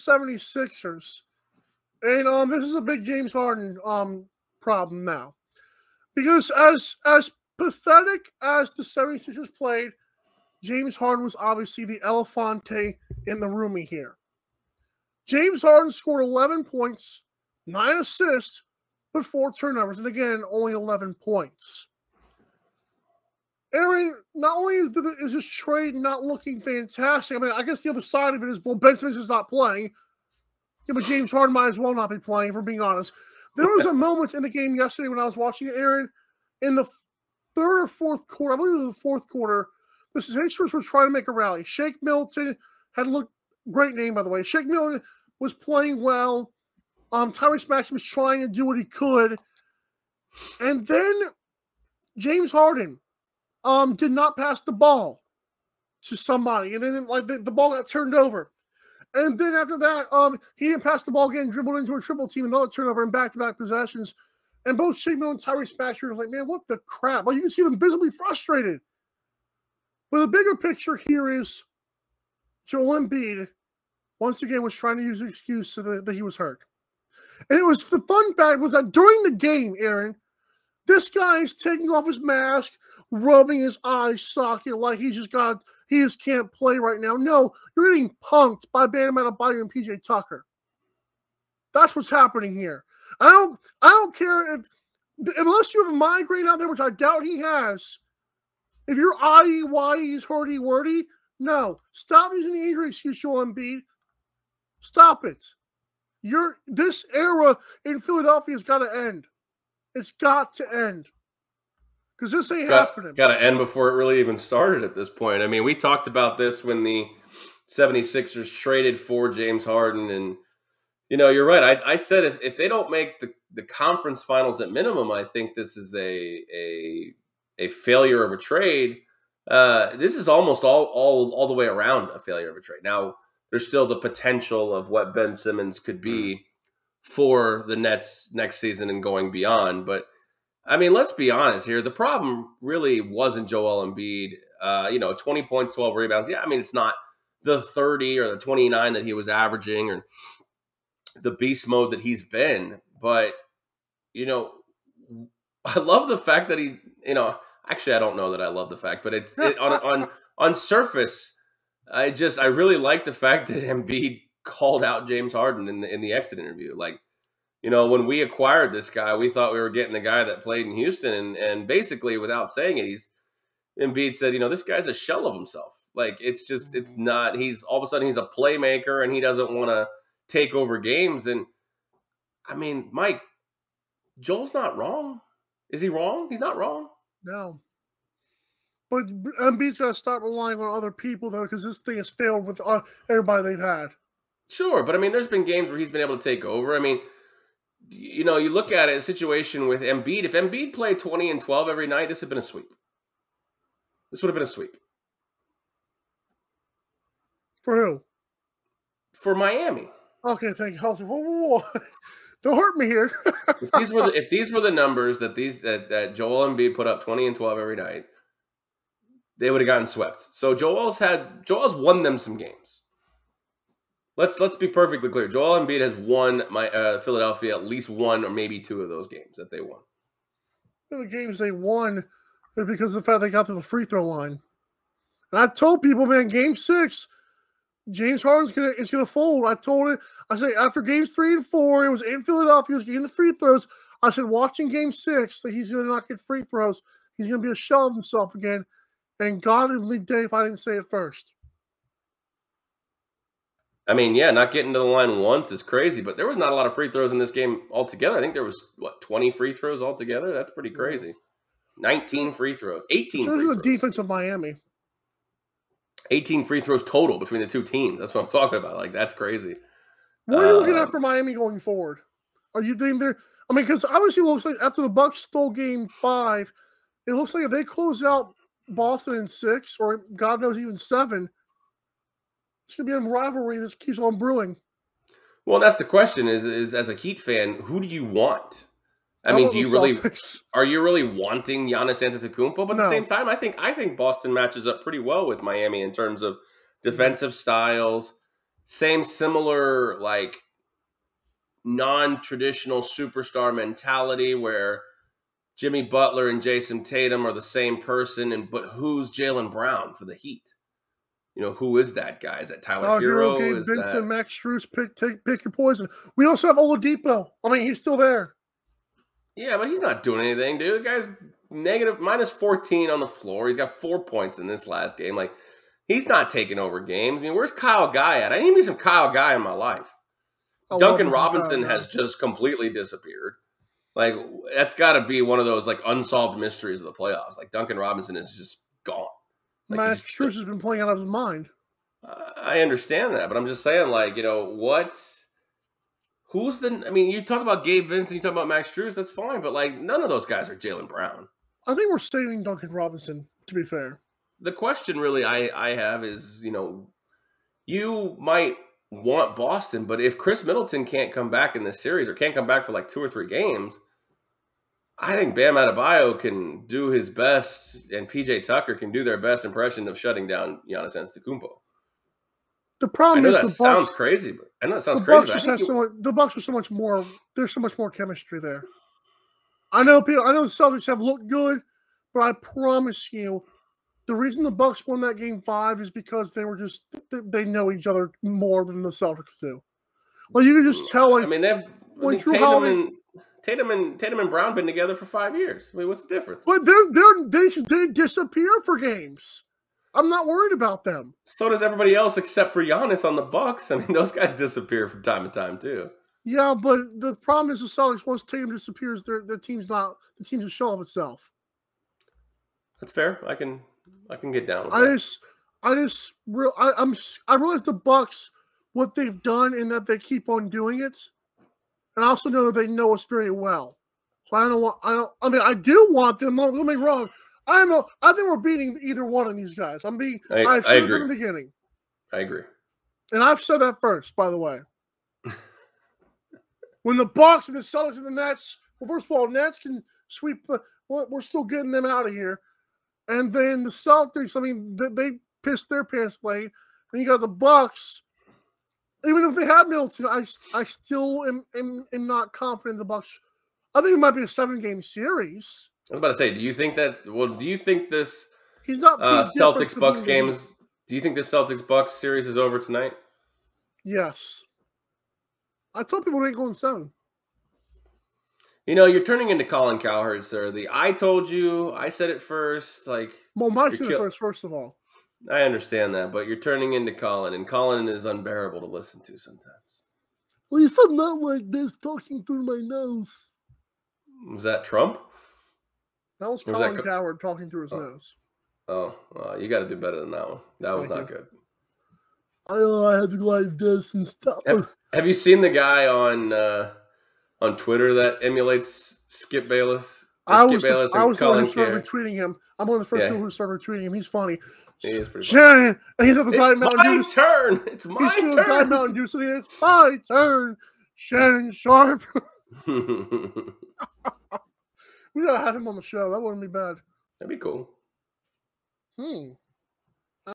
76ers, and this is a big James Harden problem now. Because as pathetic as the 76ers played, James Harden was obviously the elefante in the room here. James Harden scored 11 points, 9 assists, but 4 turnovers, and again, only 11 points. Aaron, not only is this trade not looking fantastic, I mean, I guess the other side of it is, well, Ben Simmons is not playing. Yeah, but James Harden might as well not be playing, if we're being honest. There was a moment in the game yesterday when I was watching it, Aaron, in the third or fourth quarter, I believe it was the fourth quarter, the Sixers were trying to make a rally. Shake Milton had looked, great name, by the way. Shake Milton was playing well. Tyrese Maxey was trying to do what he could. And then James Harden did not pass the ball to somebody. And then the ball got turned over. And then after that, he didn't pass the ball again, dribbled into a triple team, another turnover, and back-to-back possessions. And both Shake Milton and Tyrese Maxey were like, man, what the crap? Like, you can see them visibly frustrated. But the bigger picture here is Joel Embiid, once again, was trying to use an excuse that he was hurt. And it was the fun fact was that during the game, Aaron, this guy is taking off his mask, rubbing his eye socket like he just can't play right now. No, you're getting punked by Bam Adebayo and PJ Tucker. That's what's happening here. I don't care unless you have a migraine out there, which I doubt he has. If you're IEYE's hurdy-wordy, no. Stop using the injury excuse, Joel Embiid. Stop it. This era in Philadelphia has got to end. It's got to end. Because this ain't happening. Got to end before it really even started at this point. I mean, we talked about this when the 76ers traded for James Harden. And, you know, you're right. I said if they don't make the conference finals at minimum, I think this is a failure of a trade. This is almost all the way around a failure of a trade. Now, there's still the potential of what Ben Simmons could be for the Nets next season and going beyond. But, I mean, let's be honest here. The problem really wasn't Joel Embiid. 20 points, 12 rebounds. Yeah, I mean, it's not the 30 or the 29 that he was averaging or the beast mode that he's been. But, I love the fact that he, actually, I don't know that I love the fact, but on surface, I really like the fact that Embiid called out James Harden in the exit interview. Like, when we acquired this guy, we thought we were getting the guy that played in Houston, and basically, without saying it, Embiid said, this guy's a shell of himself. Like, it's not. He's all of a sudden he's a playmaker, and he doesn't want to take over games. And I mean, Mike, Joel's not wrong. Is he wrong? He's not wrong. No. But Embiid's got to stop relying on other people, though, because this thing has failed with everybody they've had. Sure, but I mean, there's been games where he's been able to take over. I mean, you look at it, a situation with Embiid. If Embiid played 20 and 12 every night, this would have been a sweep. This would have been a sweep. For who? For Miami. Okay, thank you. I was like, whoa. Don't hurt me here. if these were the numbers that Joel Embiid put up 20 and 12 every night, they would have gotten swept. So Joel's won them some games. Let's be perfectly clear. Joel Embiid has won Philadelphia at least one or maybe two of those games that they won. The games they won is because of the fact they got to the free throw line. And I told people, man, Game 6, James Harden's gonna fold. I said after games 3 and 4, it was in Philadelphia, he was getting the free throws. I said watching Game 6 that he's gonna not get free throws. He's gonna be a shell of himself again. And God in the day if I didn't say it first. I mean, yeah, not getting to the line once is crazy, but there was not a lot of free throws in this game altogether. I think there was, 20 free throws altogether? That's pretty crazy. 19 free throws. 18 free throws. The defense of Miami. 18 free throws total between the two teams. That's what I'm talking about. Like, that's crazy. What are you looking at for Miami going forward? Are you thinking they're – I mean, because obviously it looks like after the Bucks stole Game 5, it looks like if they close out Boston in 6 or God knows even 7, it's going to be a rivalry that keeps on brewing. Well, that's the question is as a Heat fan, who do you want? I mean, are you really wanting Giannis Antetokounmpo? But at the same time, I think Boston matches up pretty well with Miami in terms of defensive styles, similar like non-traditional superstar mentality where Jimmy Butler and Jason Tatum are the same person, but who's Jaylen Brown for the Heat? Who is that guy? Is that Tyler Hero? Gabe Is Vincent, that Max Strus, pick your poison. We also have Oladipo. I mean, he's still there. Yeah, but he's not doing anything, dude. The guy's minus 14 on the floor. He's got 4 points in this last game. Like, he's not taking over games. I mean, where's Kyle Guy at? I need some Kyle Guy in my life. Duncan Robinson has just completely disappeared. Like, that's got to be one of those, like, unsolved mysteries of the playoffs. Like, Duncan Robinson is just gone. Like, Max Strus has been playing out of his mind. I understand that, but I'm just saying, like, you talk about Gabe Vincent, you talk about Max Strus, that's fine, but, like, none of those guys are Jaylen Brown. I think we're saving Duncan Robinson, to be fair. The question really I have is, you might want Boston, but if Chris Middleton can't come back in this series or can't come back for, like, 2 or 3 games, I think Bam Adebayo can do his best and PJ Tucker can do their best impression of shutting down Giannis Antetokounmpo. The problem is the sounds crazy, but I know it sounds crazy. The Bucks are so much more. There's so much more chemistry there. I know the Celtics have looked good, but I promise you, the reason the Bucks won that Game 5 is because they know each other more than the Celtics do. Well, you can just tell. Like, I mean, Tatum and Brown been together for 5 years. I mean, what's the difference? But they disappear for games. I'm not worried about them. So does everybody else except for Giannis on the Bucks. I mean, those guys disappear from time to time too. Yeah, but the problem is the Celtics, once Tatum disappears, their team's not the team's a shell of itself. That's fair. I can get down with that. I realize the Bucks, what they've done and that they keep on doing it. And I also know that they know us very well. So I do want them. Don't get me wrong. I think we're beating either one of these guys. I've said it from the beginning. I agree. And I've said that first, by the way. When the Bucks and the Celtics and the Nets, well, first of all, Nets can sweep. We're still getting them out of here. And then the Celtics, I mean, they pissed their pants late. And you got the Bucks. Even if they have Middleton, I still am not confident in the Bucks. I think it might be a 7-game series. I was about to say, do you think this He's not Celtics Bucks games? Do you think this Celtics Bucks series is over tonight? Yes. I told people they ain't going 7. You're turning into Colin Cowherd, sir. I told you, I said it first. Like, well, Mike said it first of all. I understand that, but you're turning into Colin, and Colin is unbearable to listen to sometimes. Well, you said not like this, talking through my nose. Was that Trump? That was Colin Cowherd talking through his nose. Oh, you got to do better than that one. That was not good. I had to go like this and stuff. Have you seen the guy on Twitter that emulates Skip Bayless? I was the one who started retweeting him. I'm one of the first people who started retweeting him. He's funny. He is pretty funny. And he's at the Diet Mountain Dew. It's my turn. It's my turn. He's at the Diet Mountain Dew sitting there. It's my turn. Shannon Sharp. We gotta have him on the show. That wouldn't be bad. That'd be cool.